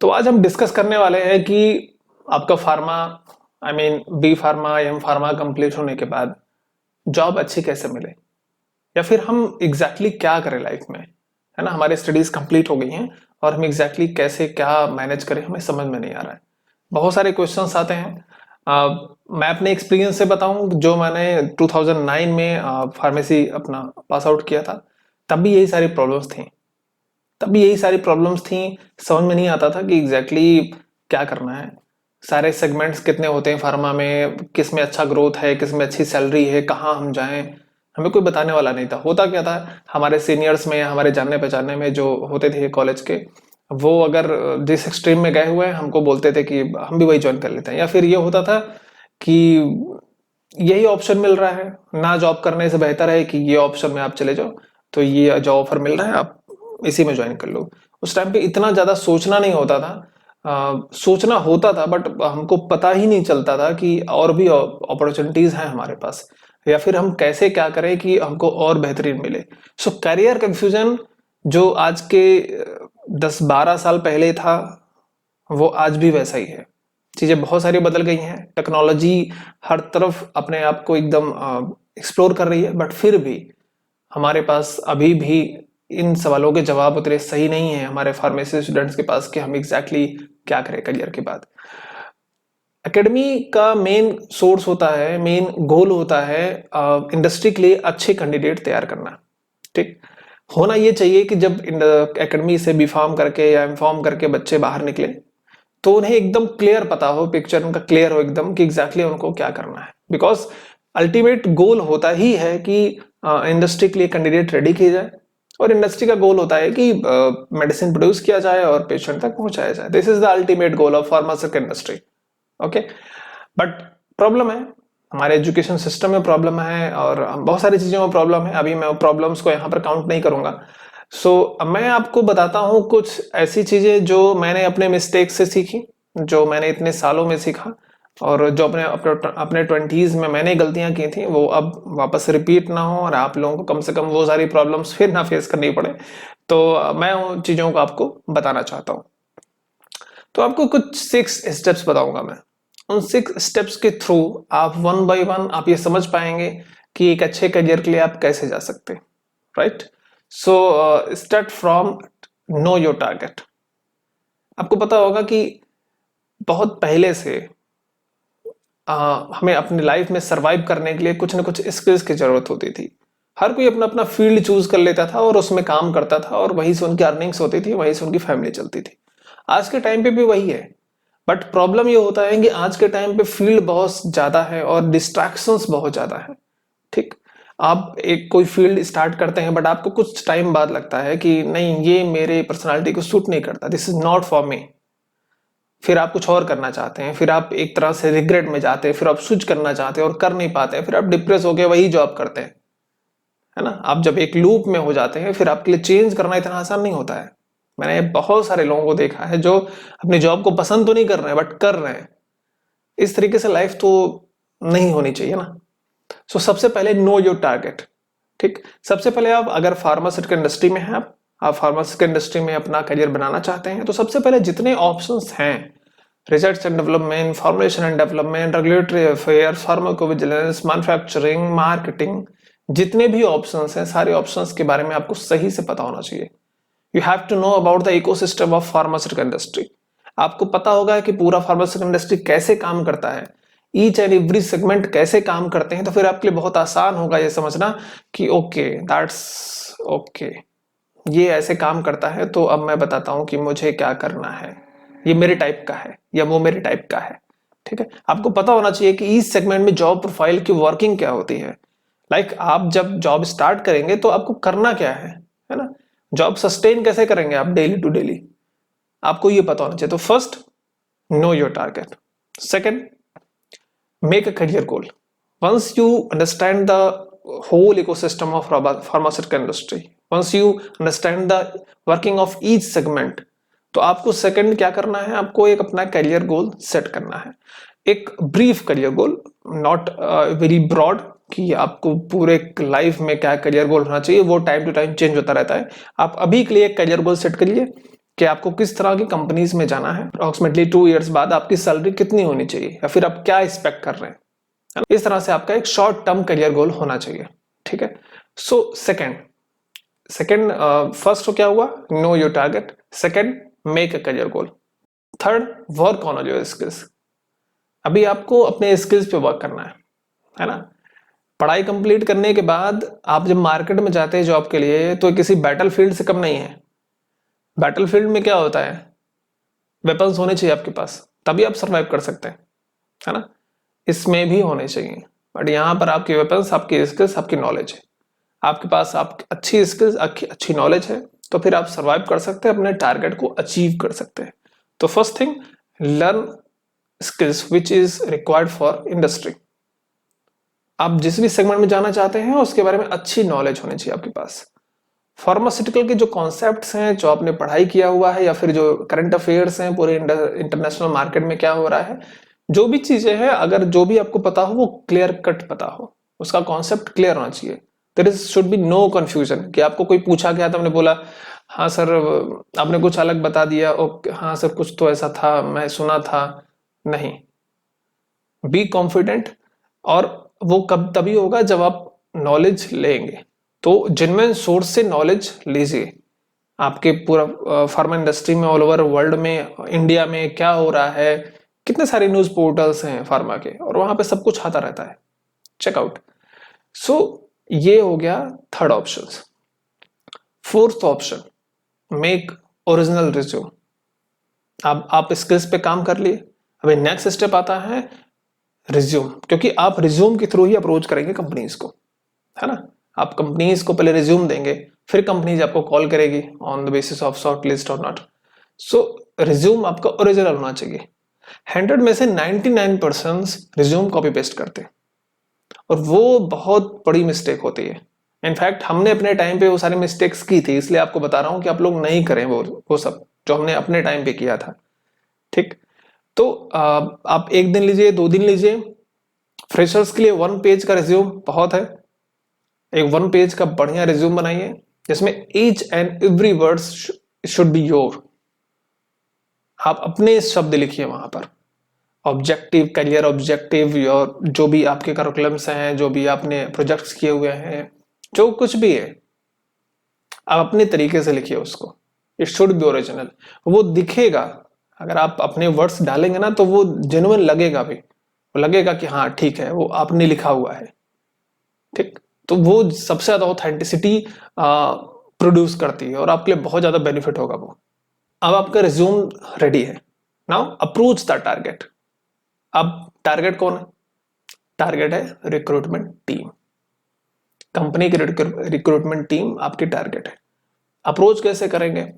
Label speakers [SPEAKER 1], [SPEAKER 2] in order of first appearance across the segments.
[SPEAKER 1] तो आज हम डिस्कस करने वाले हैं कि आपका pharma B pharma M pharma complete होने के बाद जॉब अच्छी कैसे मिले, या फिर हम एग्जैक्टली क्या करें लाइफ में, है ना। हमारी स्टडीज कंप्लीट हो गई हैं और हम एग्जैक्टली कैसे क्या मैनेज करें हमें समझ में नहीं आ रहा है। बहुत सारे क्वेश्चंस आते हैं। मैं अपने एक्सपीरियंस से बताऊं, जो मैंने 2009 में फार्मेसी अपना पास आउट किया था, तब भी यही सारी प्रॉब्लम्स थी। समझ में नहीं आता था कि एग्जैक्टली क्या करना है। सारे सेगमेंट्स कितने होते हैं फार्मा में, किस में अच्छा ग्रोथ है, किस में अच्छी सैलरी है, कहाँ हम जाएं, हमें कोई बताने वाला नहीं था। होता क्या था, हमारे सीनियर्स में या हमारे जानने पहचानने में जो होते थे कॉलेज के, वो अगर जिस स्ट्रीम में गए हुए हैं हमको बोलते थे कि हम भी वही ज्वाइन कर लेते हैं। या फिर ये होता था कि यही ऑप्शन मिल रहा है, ना जॉब करने से बेहतर है कि ये ऑप्शन में आप चले जाओ, तो ये जो ऑफर मिल रहा है आप इसी में ज्वाइन कर लो। उस टाइम पे इतना ज्यादा सोचना नहीं होता था। सोचना होता था बट हमको पता ही नहीं चलता था कि और भी अपॉर्चुनिटीज हैं हमारे पास, या फिर हम कैसे क्या करें कि हमको और बेहतरीन मिले। सो करियर कंफ्यूजन जो आज के 10-12 साल पहले था, वो आज भी वैसा ही है। चीजें बहुत सारी बदल गई हैं, टेक्नोलॉजी हर तरफ अपने आप को एकदम एक्सप्लोर कर रही है, बट फिर भी हमारे पास अभी भी इन सवालों के जवाब उतने सही नहीं है हमारे फार्मेसी स्टूडेंट्स के पास कि हम एग्जैक्टली क्या करें करियर के बाद। एकेडमी का मेन सोर्स होता है, मेन गोल होता है इंडस्ट्री के लिए अच्छे कैंडिडेट तैयार करना। ठीक होना ये चाहिए कि जब एकेडमी से बी फार्म करके या एम फार्म करके बच्चे बाहर निकले तो उन्हें एकदम क्लियर पता हो, पिक्चर उनका क्लियर हो एकदम कि एग्जैक्टली उनको क्या करना है। बिकॉज अल्टीमेट गोल होता ही है कि इंडस्ट्री के लिए कैंडिडेट रेडी किया जाए, और इंडस्ट्री का गोल होता है कि मेडिसिन प्रोड्यूस किया जाए और पेशेंट तक पहुंचाया जाए। This is the ultimate goal of pharmaceutical industry. Okay, but problem है, हमारे एजुकेशन सिस्टम में प्रॉब्लम है और बहुत सारी चीजों में प्रॉब्लम है। अभी मैं प्रॉब्लम्स को यहाँ पर काउंट नहीं करूंगा। मैं आपको बताता हूँ कुछ ऐसी चीजें जो मैंने अपने मिस्टेक से सीखी, जो मैंने इतने सालों में सीखा, और जो अपने 20s में मैंने गलतियां की थी वो अब वापस रिपीट ना हो और आप लोगों को कम से कम वो सारी प्रॉब्लम्स फिर ना फेस करनी पड़े। तो मैं उन चीजों को आपको बताना चाहता हूँ। तो आपको कुछ 6 स्टेप्स बताऊंगा मैं। उन 6 स्टेप्स के थ्रू आप 1 बाय 1 आप ये समझ पाएंगे कि एक अच्छे करियर के लिए आप कैसे जा सकते हैं। Right, so start from know your target. आपको पता होगा कि बहुत पहले से हमें अपनी लाइफ में सरवाइव करने के लिए कुछ ना कुछ स्किल्स की जरूरत होती थी। हर कोई अपना अपना फील्ड चूज कर लेता था और उसमें काम करता था, और वहीं से उनकी अर्निंग्स होती थी, वहीं से उनकी फैमिली चलती थी। आज के टाइम पे भी वही है, बट प्रॉब्लम ये होता है कि आज के टाइम पे फील्ड बहुत ज्यादा है और डिस्ट्रैक्शंस बहुत ज्यादा है। ठीक, आप एक कोई फील्ड स्टार्ट करते हैं बट आपको कुछ टाइम बाद लगता है कि नहीं, ये मेरे पर्सनालिटी को सूट नहीं करता, this is not for me. फिर आप कुछ और करना चाहते हैं, फिर आप एक तरह से रिग्रेट में जाते हैं, फिर आप स्विच करना चाहते हैं और कर नहीं पाते हैं, फिर आप डिप्रेस होकर वही जॉब करते हैं, है ना। आप जब एक लूप में हो जाते हैं फिर आपके लिए चेंज करना इतना आसान नहीं होता है। मैंने बहुत सारे लोगों को देखा है जो अपनी जॉब को पसंद तो नहीं कर रहे हैं बट कर रहे हैं। इस तरीके से लाइफ तो नहीं होनी चाहिए ना। सबसे पहले नो योर टारगेट। ठीक, सबसे पहले आप अगर फार्मास्यूटिकल इंडस्ट्री में हैं, आप फार्मास्यूटिकल इंडस्ट्री में अपना करियर बनाना चाहते हैं, तो सबसे पहले जितने ऑप्शंस हैं, research and development, formulation and development, regulatory affairs, pharmacovigilance, manufacturing, marketing, जितने भी ऑप्शंस हैं, सारे ऑप्शंस के बारे में आपको सही से पता होना चाहिए। You have to know about the ecosystem of pharmaceutical industry. आपको पता होगा कि पूरा फार्मास्यूटिकल इंडस्ट्री कैसे काम करता है, ईच एंड एवरी सेगमेंट कैसे काम करते हैं। तो फिर आपके लिए बहुत आसान होगा ये समझना कि ओके, दैट्स ओके, ये ऐसे काम करता है, तो अब मैं बताता हूं कि मुझे क्या करना है, ये मेरे टाइप का है या वो मेरे टाइप का है। ठीक है, आपको पता होना चाहिए कि इस सेगमेंट में जॉब प्रोफाइल की वर्किंग क्या होती है। आप जब जॉब स्टार्ट करेंगे तो आपको करना क्या है ना। जॉब सस्टेन कैसे करेंगे आप डेली टू डेली, आपको ये पता होना चाहिए। तो first, know your target. Second, make a career goal. Once you understand the whole ecosystem of pharmaceutical industry, once you understand the working of each segment, तो आपको सेकंड क्या करना है, आपको एक अपना करियर गोल सेट करना है। एक brief career goal, not very broad कि आपको पूरे लाइफ में क्या करियर गोल होना चाहिए, वो टाइम टू टाइम चेंज होता रहता है। आप अभी के लिए एक करियर गोल सेट करिए कि आपको किस तरह की कंपनीज में जाना है, अप्रोक्सीमेटली 2 इयर्स बाद आपकी सैलरी कितनी होनी चाहिए या फिर आप क्या एक्सपेक्ट कर रहे हैं, है ना? इस तरह से आपका एक शॉर्ट टर्म करियर गोल होना चाहिए, ठीक है। सो सेकंड फर्स्ट तो क्या हुआ, know your target. Second, make a career goal. Third, work on your skills. अभी आपको अपने स्किल्स पे वर्क करना है ना। पढ़ाई कंप्लीट करने के बाद आप जब मार्केट में जाते हैं जॉब के लिए तो किसी बैटलफील्ड से कम नहीं है। बैटलफील्ड में क्या होता है, वेपन्स होने चाहिए आपके पास, तभी आप सरवाइव कर सकते हैं, है ना। इसमें भी होने चाहिए, बट यहाँ पर आपके वेपन्स, आपकी स्किल्स, आपकी नॉलेज है। आपके पास आप अच्छी स्किल्स, अच्छी नॉलेज है, तो फिर आप सरवाइव कर सकते हैं, अपने टारगेट को अचीव कर सकते हैं। तो first thing, learn skills which is required for industry. आप जिस भी सेगमेंट में जाना चाहते हैं उसके बारे में अच्छी नॉलेज होनी चाहिए आपके पास। फार्मास्यूटिकल के जो कॉन्सेप्ट्स हैं, जो आपने पढ़ाई किया हुआ है, या फिर जो करंट अफेयर्स हैं, पूरे इंटरनेशनल मार्केट में क्या हो रहा है, जो भी चीजें हैं, अगर जो भी आपको पता हो वो क्लियर कट पता हो, उसका कॉन्सेप्ट क्लियर होना चाहिए। There is should be no confusion कि आपको कोई पूछा गया तो आपने बोला हाँ सर, आपने कुछ अलग बता दिया, ओके हाँ सर कुछ तो ऐसा था, मैं सुना था। नहीं, बी कॉन्फिडेंट। और वो कब तभी होगा जब आप नॉलेज लेंगे, तो जेन्युइन सोर्स से नॉलेज लीजिए। आपके पूरा फार्मा इंडस्ट्री में, ऑल ओवर वर्ल्ड में, इंडिया में क्या हो रहा है, कितने सारे न्यूज पोर्टल्स हैं फार्मा के, और वहां पे सब कुछ आता रहता है, चेकआउट। सो ये हो गया third option. Fourth option, make original resume. आप स्किल्स पे काम कर लिए, अभी नेक्स्ट स्टेप आता है रिज्यूम, क्योंकि आप रिज्यूम के थ्रू ही अप्रोच करेंगे कंपनीज को, है ना। आप कंपनीज को पहले रिज्यूम देंगे, फिर कंपनीज आपको कॉल करेगी on the basis of short list और नॉट। सो रिज्यूम आपका ओरिजिनल होना चाहिए। 100 में से 99% रिज्यूम कॉपी पेस्ट करते हैं, और वो बहुत बड़ी मिस्टेक होती है। इनफैक्ट हमने अपने टाइम पे वो सारी मिस्टेक्स की थी, इसलिए आपको बता रहा हूं कि आप लोग नहीं करें वो सब जो हमने अपने टाइम पे किया था, ठीक। तो आप 1 दिन लीजिए, 2 दिन लीजिए। फ्रेशर्स के लिए 1 पेज का रिज्यूम बहुत है। एक 1 पेज का बढ़िया रिज्यूम बनाइए जिसमें each and every word should be your. आप अपने शब्द लिखिए वहां पर, ऑब्जेक्टिव, करियर ऑब्जेक्टिव, योर जो भी आपके करिकुलम्स हैं, जो भी आपने प्रोजेक्ट्स किए हुए हैं, जो कुछ भी है, आप अपने तरीके से लिखिए उसको। It should be original. वो दिखेगा, अगर आप अपने वर्ड्स डालेंगे ना तो वो जेन्युइन लगेगा भी, वो लगेगा कि हाँ ठीक है, वो आपने लिखा हुआ है, ठीक। तो वो सबसे ज्यादा ऑथेंटिसिटी प्रोड्यूस करती है और आपके लिए बहुत ज्यादा बेनिफिट होगा वो। अब आपका रिज्यूम रेडी है, नाउ अप्रोच द टारगेट। अब टारगेट कौन है? टारगेट है रिक्रूटमेंट टीम। कंपनी की रिक्रूटमेंट टीम आपकी टारगेट है। अप्रोच कैसे करेंगे?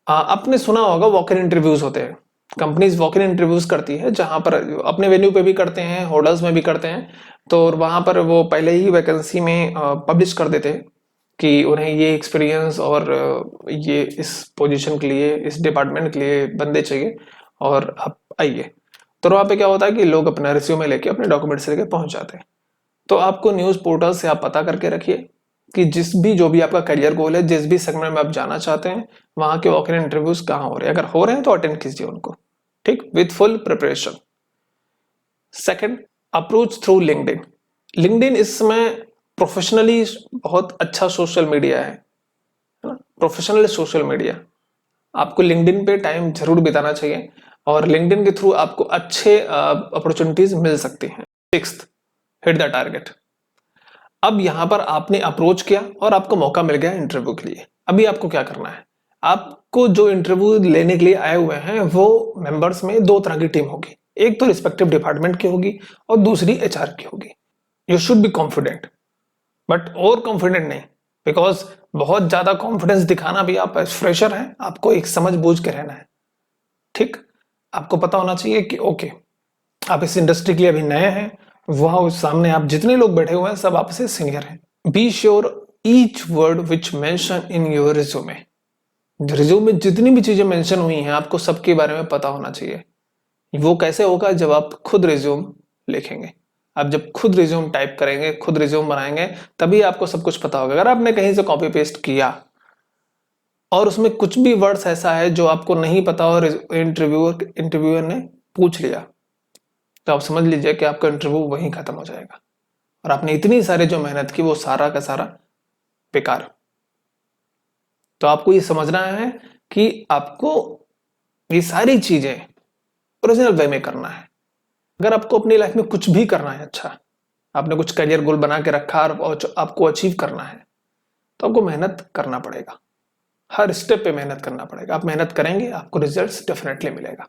[SPEAKER 1] आपने सुना होगा वॉक इन इंटरव्यूज होते हैं, कंपनीज वॉक इन इंटरव्यूज करती है, जहां पर अपने वेन्यू पे भी करते हैं, होटल्स में भी करते हैं। तो वहां पर वो पहले ही वैकेंसी में पब्लिश कर देते हैं कि उन्हें ये एक्सपीरियंस और ये इस पोजीशन के लिए, इस डिपार्टमेंट के लिए बंदे चाहिए और आप आइए। तो वहां पे क्या होता है कि लोग अपना रिज्यूमे लेके, अपने डॉक्यूमेंट्स लेके पहुंच जाते हैं। तो आपको न्यूज पोर्टल से आप पता करके रखिए कि जो भी आपका करियर गोल है, जिस भी सेगमेंट में आप जाना चाहते हैं, वहां के वॉक इन इंटरव्यूज कहाँ हो रहे हैं। अगर हो रहे हैं तो अटेंड कीजिए उनको, ठीक, with full preparation. Second, approach through LinkedIn. LinkedIn इस समय प्रोफेशनली बहुत अच्छा सोशल मीडिया है ना, प्रोफेशनल सोशल मीडिया। आपको लिंक्डइन पे टाइम जरूर बिताना चाहिए और लिंक्डइन के थ्रू आपको अच्छे अपॉर्चुनिटीज मिल सकती हैं। Sixth, hit the target. अब यहां पर आपने अप्रोच किया और आपको मौका मिल गया इंटरव्यू के लिए। अभी आपको क्या करना है? आपको जो इंटरव्यू लेने के लिए आए हुए हैं वो मेंबर्स में 2 तरह की टीम होगी। एक तो रिस्पेक्टिव डिपार्टमेंट की होगी और दूसरी एचआर की होगी। You should be confident, but और कॉन्फिडेंट नहीं, बिकॉज बहुत ज्यादा कॉन्फिडेंस दिखाना भी, आप फ्रेशर हैं, आपको एक समझ बूझ के रहना है, ठीक। आपको पता होना चाहिए कि ओके, आप इस इंडस्ट्री के लिए अभी नए हैं, वहां सामने आप जितने लोग बैठे हुए हैं सब आपसे सीनियर हैं। Be sure each word which mention in your resume. Resume में जितनी भी चीजें मेंशन हुई हैं आपको सबके बारे में पता होना चाहिए। वो कैसे होगा? जब आप खुद रिज्यूम लिखेंगे, आप जब खुद रिज्यूम टाइप करेंगे, खुद रिज्यूम बनाएंगे, तभी आपको सब कुछ पता होगा। अगर आपने कहीं से कॉपी पेस्ट किया और उसमें कुछ भी वर्ड्स ऐसा है जो आपको नहीं पता और इंटरव्यूअर ने पूछ लिया, तो आप समझ लीजिए कि आपका इंटरव्यू वहीं खत्म हो जाएगा और आपने इतनी सारी जो मेहनत की वो सारा का सारा बेकार। तो आपको ये समझना है कि आपको ये सारी चीजें ओरिजिनल वे में करना है। अगर आपको अपनी लाइफ में कुछ भी करना है, अच्छा आपने कुछ करियर गोल बना के रखा और आपको अचीव करना है, तो आपको मेहनत करना पड़ेगा, हर स्टेप पे मेहनत करना पड़ेगा। आप मेहनत करेंगे, आपको रिजल्ट्स डेफिनेटली मिलेगा।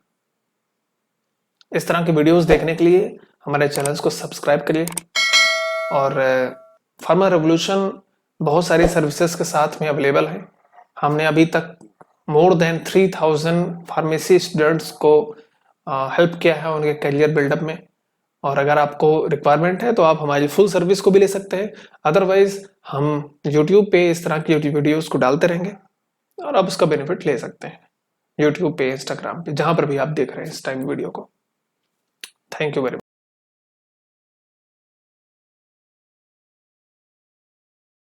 [SPEAKER 1] इस तरह की वीडियोस देखने के लिए हमारे चैनल्स को सब्सक्राइब करिए और फार्मा रेवोल्यूशन बहुत सारी सर्विसेज के साथ में अवेलेबल है। हमने अभी तक मोर देन 3000 फार्मेसी स्टूडेंट्स को हेल्प किया है उनके करियर बिल्डअप में। और अगर आपको रिक्वायरमेंट है तो आप हमारी फुल सर्विस को भी ले सकते हैं। अदरवाइज हम यूट्यूब पे इस तरह की वीडियोस को डालते रहेंगे और आप उसका बेनिफिट ले सकते हैं यूट्यूब पे, इंस्टाग्राम पे, जहां पर भी आप देख रहे हैं इस टाइम वीडियो को। Thank you very much.